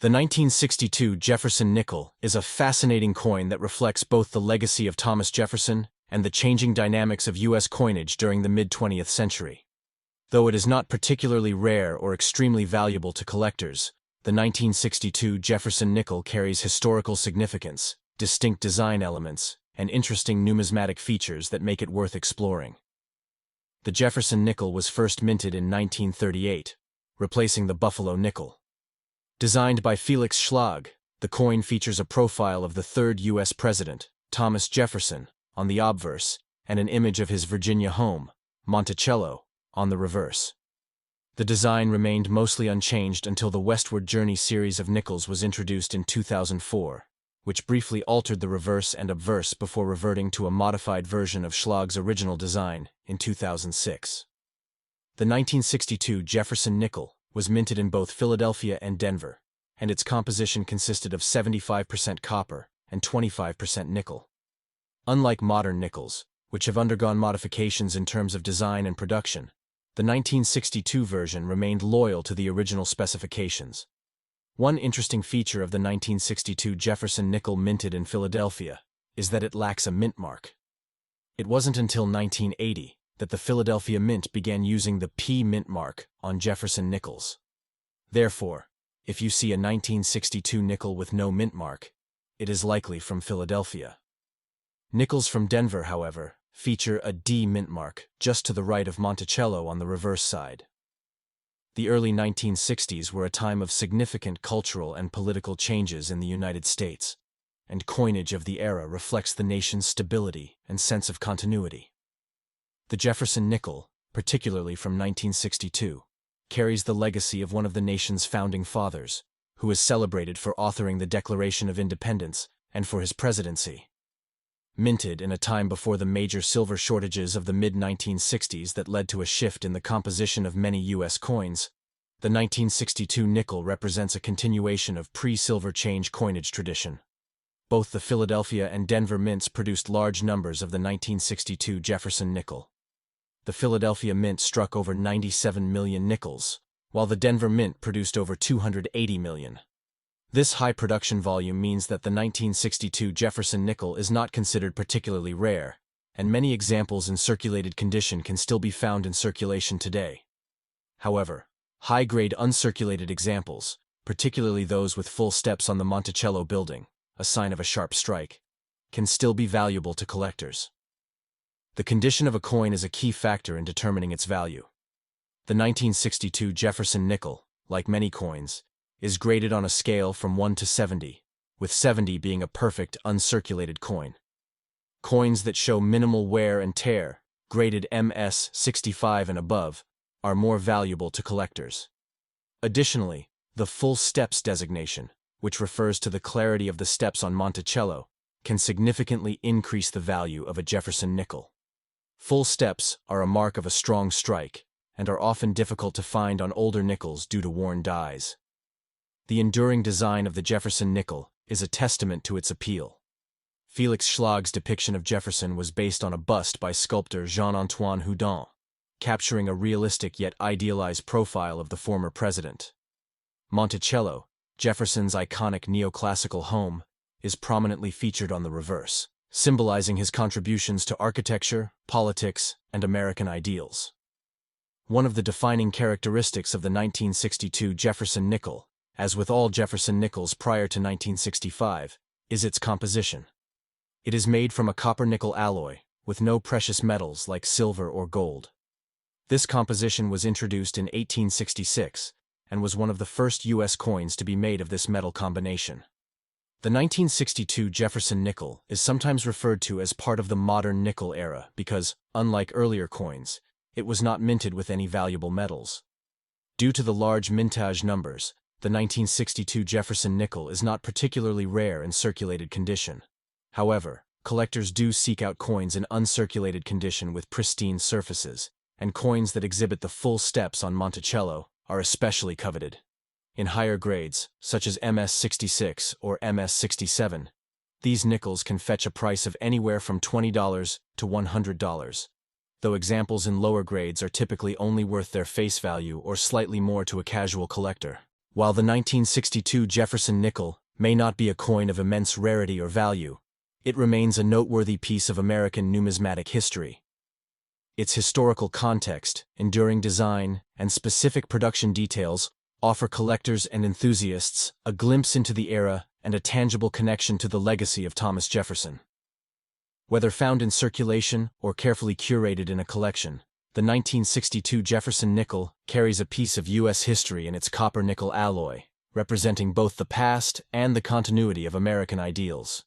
The 1962 Jefferson nickel is a fascinating coin that reflects both the legacy of Thomas Jefferson and the changing dynamics of U.S. coinage during the mid-20th century. Though it is not particularly rare or extremely valuable to collectors, the 1962 Jefferson nickel carries historical significance, distinct design elements, and interesting numismatic features that make it worth exploring. The Jefferson nickel was first minted in 1938, replacing the Buffalo nickel. Designed by Felix Schlag, the coin features a profile of the third U.S. President, Thomas Jefferson, on the obverse, and an image of his Virginia home, Monticello, on the reverse. The design remained mostly unchanged until the Westward Journey series of nickels was introduced in 2004, which briefly altered the reverse and obverse before reverting to a modified version of Schlag's original design in 2006. The 1962 Jefferson nickel was minted in both Philadelphia and Denver, and its composition consisted of 75% copper and 25% nickel. Unlike modern nickels, which have undergone modifications in terms of design and production, the 1962 version remained loyal to the original specifications. One interesting feature of the 1962 Jefferson nickel minted in Philadelphia is that it lacks a mint mark. It wasn't until 1980 that the Philadelphia Mint began using the P mint mark on Jefferson nickels. Therefore, if you see a 1962 nickel with no mint mark, it is likely from Philadelphia. Nickels from Denver, however, feature a D mint mark just to the right of Monticello on the reverse side. The early 1960s were a time of significant cultural and political changes in the United States, and coinage of the era reflects the nation's stability and sense of continuity. The Jefferson nickel, particularly from 1962, carries the legacy of one of the nation's founding fathers, who is celebrated for authoring the Declaration of Independence and for his presidency. Minted in a time before the major silver shortages of the mid-1960s that led to a shift in the composition of many U.S. coins, the 1962 nickel represents a continuation of pre-silver change coinage tradition. Both the Philadelphia and Denver mints produced large numbers of the 1962 Jefferson nickel. The Philadelphia Mint struck over 97 million nickels, while the Denver Mint produced over 280 million. This high production volume means that the 1962 Jefferson nickel is not considered particularly rare, and many examples in circulated condition can still be found in circulation today. However, high-grade uncirculated examples, particularly those with full steps on the Monticello building, a sign of a sharp strike, can still be valuable to collectors. The condition of a coin is a key factor in determining its value. The 1962 Jefferson nickel, like many coins, is graded on a scale from 1 to 70, with 70 being a perfect uncirculated coin. Coins that show minimal wear and tear, graded MS 65 and above, are more valuable to collectors. Additionally, the full steps designation, which refers to the clarity of the steps on Monticello, can significantly increase the value of a Jefferson nickel. Full steps are a mark of a strong strike, and are often difficult to find on older nickels due to worn dies. The enduring design of the Jefferson nickel is a testament to its appeal. Felix Schlag's depiction of Jefferson was based on a bust by sculptor Jean-Antoine Houdon, capturing a realistic yet idealized profile of the former president. Monticello, Jefferson's iconic neoclassical home, is prominently featured on the reverse, symbolizing his contributions to architecture, politics, and American ideals. One of the defining characteristics of the 1962 Jefferson nickel, as with all Jefferson nickels prior to 1965, is its composition. It is made from a copper-nickel alloy, with no precious metals like silver or gold. This composition was introduced in 1866, and was one of the first U.S. coins to be made of this metal combination. The 1962 Jefferson nickel is sometimes referred to as part of the modern nickel era because, unlike earlier coins, it was not minted with any valuable metals. Due to the large mintage numbers, the 1962 Jefferson nickel is not particularly rare in circulated condition. However, collectors do seek out coins in uncirculated condition with pristine surfaces, and coins that exhibit the full steps on Monticello are especially coveted. In higher grades, such as MS-66 or MS-67, these nickels can fetch a price of anywhere from $20 to $100, though examples in lower grades are typically only worth their face value or slightly more to a casual collector. While the 1962 Jefferson nickel may not be a coin of immense rarity or value, it remains a noteworthy piece of American numismatic history. Its historical context, enduring design, and specific production details offer collectors and enthusiasts a glimpse into the era and a tangible connection to the legacy of Thomas Jefferson. Whether found in circulation or carefully curated in a collection, the 1962 Jefferson nickel carries a piece of U.S. history in its copper-nickel alloy, representing both the past and the continuity of American ideals.